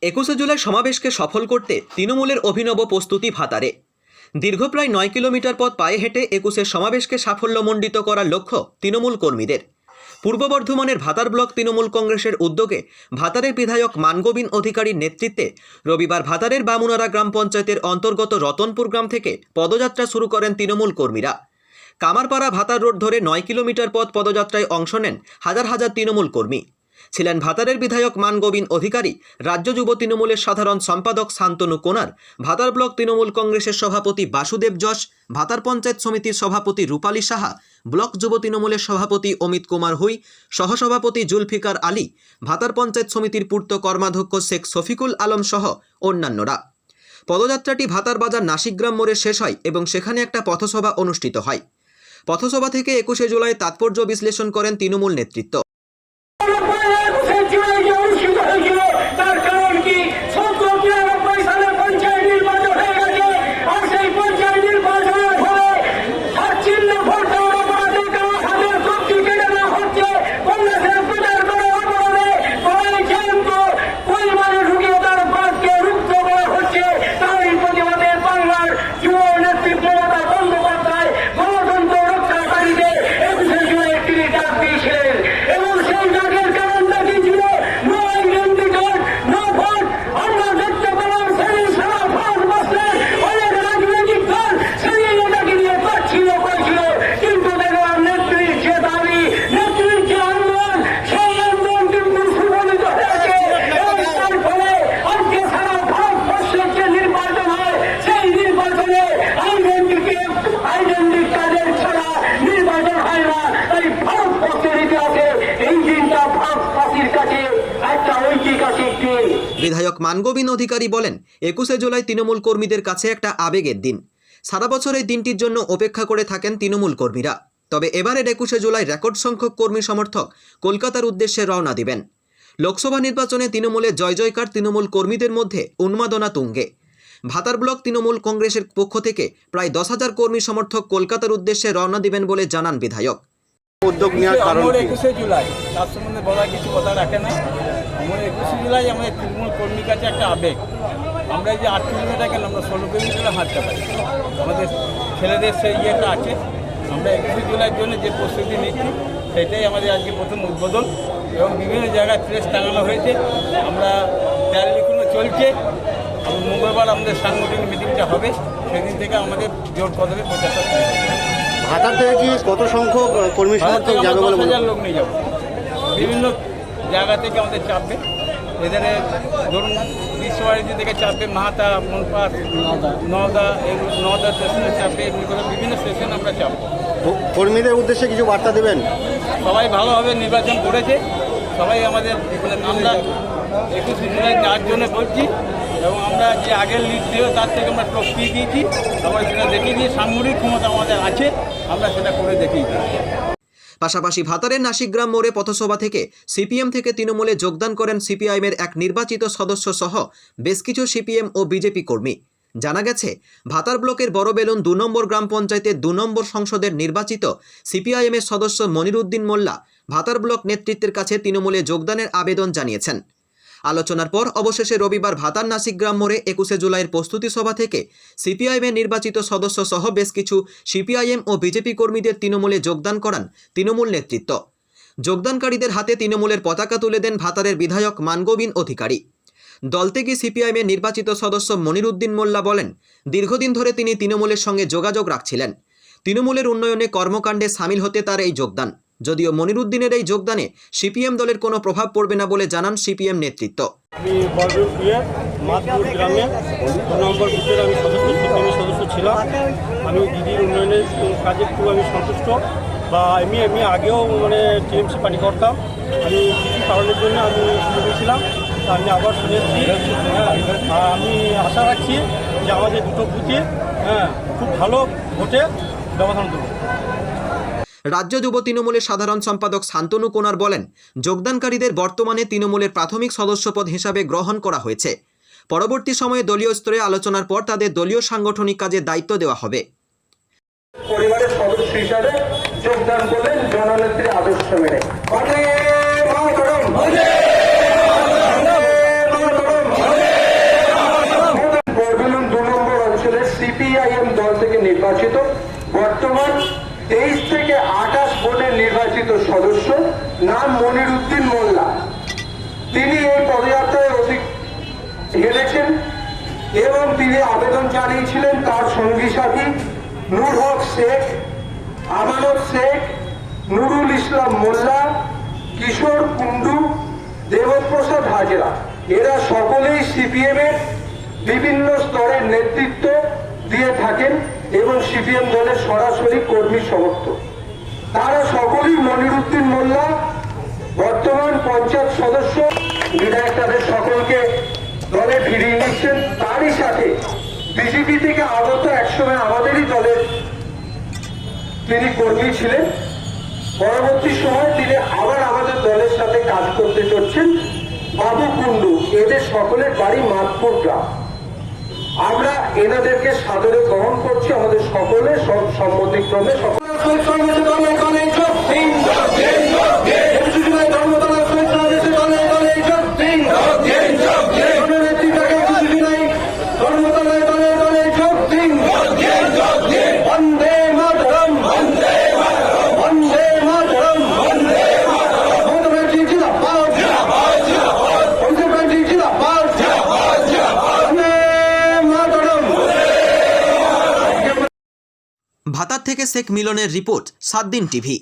21 জুলাই সমাবেশকে সফল করতে তৃণমূলের অভিনব প্রস্তুতি ভাতারে। দীর্ঘ প্রায় 9 কিলোমিটার পথ পায়ে হেঁটে 21 সমাবেশকে সাফল্যমণ্ডিত করার লক্ষ্য তৃণমূল কর্মীদের। পূর্ব বর্ধমানের ভাতার ব্লক তৃণমূল কংগ্রেসের উদ্যোগে ভাতারের বিধায়ক মানগোবিন অধিকারীর নেতৃত্বে রবিবার ভাতারের বামুনারা গ্রাম পঞ্চায়েতের অন্তর্গত রতনপুর গ্রাম থেকে পদযাত্রা শুরু করেন তৃণমূল কর্মীরা। কামারপাড়া ভাতার রোড ধরে 9 কিলোমিটার পথ পদযাত্রায় অংশ নেন হাজার হাজার তৃণমূল কর্মী। ছিলেন ভাতারের বিধায়ক মানগোবিন অধিকারী, রাজ্য যুব তৃণমূলের সাধারণ সম্পাদক শান্তনু কোনার, ভাতার ব্লক তৃণমূল কংগ্রেসের সভাপতি বাসুদেব যশ, ভাতার পঞ্চায়েত সমিতির সভাপতি রূপালী সাহা, ব্লক যুব তৃণমূলের সভাপতি অমিত কুমার হুই, সহসভাপতি জুলফিকার আলী, ভাতার পঞ্চায়েত সমিতির পূর্ত কর্মাধ্যক্ষ শেখ শফিকুল আলম সহ অন্যান্যরা। পদযাত্রাটি ভাতার বাজার নাসিকগ্রাম মোড়ে শেষ হয় এবং সেখানে একটা পথসভা অনুষ্ঠিত হয়। পথসভা থেকে 21 জুলাই তাৎপর্য বিশ্লেষণ করেন তৃণমূল নেতৃত্ব। বিধায়ক মানগোবিন অধিকারী বলেন, 21 জুলাই তৃণমূল কর্মীদের কাছে একটা আবেগের দিন। সারা বছর এই দিনটির জন্য অপেক্ষা করে থাকেন তৃণমূল কর্মীরা। তবে এবারের 21 জুলাই রেকর্ড সংখ্যক কর্মী সমর্থক কলকাতার উদ্দেশ্যে রওনা দিবেন। লোকসভা নির্বাচনে তৃণমূলের জয় জয়কার তৃণমূল কর্মীদের মধ্যে উন্মাদনা তুঙ্গে। ভাতার ব্লক তৃণমূল কংগ্রেসের পক্ষ থেকে প্রায় 10,000 কর্মী সমর্থক কলকাতার উদ্দেশ্যে রওনা দিবেন বলে জানান বিধায়ক। উদ্যোগ নেওয়ার কারণ 21 জুলাই তার সম্বন্ধে বলার কিছু কথা রাখে না। আমরা 21 জুলাই আমাদের তৃণমূল কর্মীর কাছে একটা আবেগ। আমরা যে 8 কিলোমিটার গেলাম, আমরা 16 কিলোমিটার হাঁটতে পারি। আমাদের ছেলেদের সেই ইয়েটা আছে। আমরা 21 জুলাইয়ের জন্য যে প্রস্তুতি নিচ্ছি সেটাই আমাদের আজকে প্রথম উদ্বোধন এবং বিভিন্ন জায়গায় প্রেস টাঙানো হয়েছে। আমরা র্যালিগুলো চলছে। মঙ্গলবার আমাদের সাংগঠনিক মিটিংটা হবে, সেদিন থেকে আমাদের জোর কদমে প্রচারটা শুরু হবে। ভাতার থেকে কি কত সংখ্যক কর্মী সমর্থক যাবে বলে 10,000 লোক নিয়ে যাবো। বিভিন্ন জায়গা থেকে আমাদের চাপবে। এদের ধরুন বিশ্বভারতী থেকে চাপবে, মাহাতা, মনপাট, নওদা, নওদা স্টেশনে চাপবে, এগুলি করে বিভিন্ন স্টেশনে আমরা চাপবো। কর্মীদের উদ্দেশ্যে কিছু বার্তা দেবেন? সবাই ভালোভাবে নির্বাচন করেছে। সবাই আমাদের আমরা 21 জুলাই যাওয়ার জন্য বলছি এবং আমরা যে আগের লিড ছিল তার থেকে আমরা টপকিয়ে দিয়েছি। আমরা সেটা দেখিয়ে দিয়ে সামরিক ক্ষমতা আমাদের আছে, আমরা সেটা করে দেখিয়ে দিই। পাশাপাশি ভাতারের নাসিকগ্রাম মোড়ে পথসভা থেকে সিপিএম থেকে তৃণমূলে যোগদান করেন সিপিআইএমের এক নির্বাচিত সদস্য সহ বেশ কিছু সিপিএম ও বিজেপি কর্মী। জানা গেছে, ভাতার ব্লকের বড়বেলুন 2 নম্বর গ্রাম পঞ্চায়েতের 2 নম্বর সংসদের নির্বাচিত সিপিআইএমের সদস্য মনিরুদ্দিন মোল্লা ভাতার ব্লক নেতৃত্বের কাছে তৃণমূলে যোগদানের আবেদন জানিয়েছেন। আলোচনার পর অবশেষে রবিবার ভাতার নাসিকগ্রাম মোড়ে 21 জুলাইয়ের প্রস্তুতি সভা থেকে সিপিআইএমের নির্বাচিত সদস্য সহ বেশ কিছু সিপিআইএম ও বিজেপি কর্মীদের তৃণমূলে যোগদান করান তৃণমূল নেতৃত্ব। যোগদানকারীদের হাতে তৃণমূলের পতাকা তুলে দেন ভাতারের বিধায়ক মানগোবিন অধিকারী। দল থেকে সিপিআইএমের নির্বাচিত সদস্য মনিরুদ্দিন মোল্লা বলেন, দীর্ঘদিন ধরে তিনি তৃণমূলের সঙ্গে যোগাযোগ রাখছিলেন। তৃণমূলের উন্নয়নে কর্মকাণ্ডে সামিল হতে তার এই যোগদান। যদিও মনিরুদ্দিনের এই যোগদানে সিপিএম দলের কোনো প্রভাব পড়বে না বলে জানান সিপিএম নেতৃত্ব। আমি বড়পুরের মাতপুর গ্রামে 2 নম্বর বুথের আমি সিপিএমের সদস্য ছিলাম। আমি দিদির উন্নয়নের কাজে খুব আমি সন্তুষ্ট। বা আমি আগেও টিএমসি পার্টি করতাম। আমি কিছু কারণের জন্য আমি শুনেছিলাম, তা আমি আবার শুনেছি। আর আমি আশা রাখছি যে আমাদের দুটো বুথে খুব ভালো ভোটে ব্যবধান দেবো। রাজ্য যুব তৃণমূলের সাধারণ সম্পাদক শান্তনু কোনার বলেন, যোগদানকারীদের বর্তমানে তৃণমূলের প্রাথমিক সদস্যপদ হিসাবে গ্রহণ করা হয়েছে। পরবর্তী সময়ে দলীয় স্তরে আলোচনার পর তাদের দলীয় সাংগঠনিক কাজের দায়িত্ব দেওয়া হবে। পরিবারের সদস্য হিসাবে যোগদান করলেন জননেত্রী আদর্শ মেনে। নির্বাচিত। বর্তমান 23 থেকে 28 বোর্ডের নির্বাচিত সদস্য, নাম মনিরুদ্দিন মোল্লা। তিনি এই পদযাত্রায় হেরেছেন এবং তিনি আবেদন জানিয়েছিলেন তার সঙ্গী সাথী নূর হক শেখ, আমানত শেখ, নুরুল ইসলাম মোল্লা, কিশোর কুন্ডু, দেবপ্রসাদ হাজরা। এরা সকলেই সিপিএম এর বিভিন্ন স্তরের নেতৃত্ব দিয়ে থাকেন এবং সিপিএম দলের সরাসরি কর্মী সমর্থক। তারা সকলেই মনিরুদ্দিন মোল্লা বর্তমান পঞ্চায়েত সদস্য, বিধায়ক তাদের সকলকে দলে ফিরিয়ে নিচ্ছেন। তারই সাথে বিজেপি থেকে আগত একসময় আমাদেরই দলের তিনি কর্মী ছিলেন, পরবর্তী সময় তিনি আবার আমাদের দলের সাথে কাজ করতে চলছেন, বাবু কুন্ডু। এদের সকলের বাড়ি মাতপুর গ্রাম। আমরা এনাদেরকে সাদরে গ্রহণ করছি আমাদের সকলের সম্মতিক্রমে। ভাতার থেকে শেখ মিলনের রিপোর্ট 7 দিন টিভি।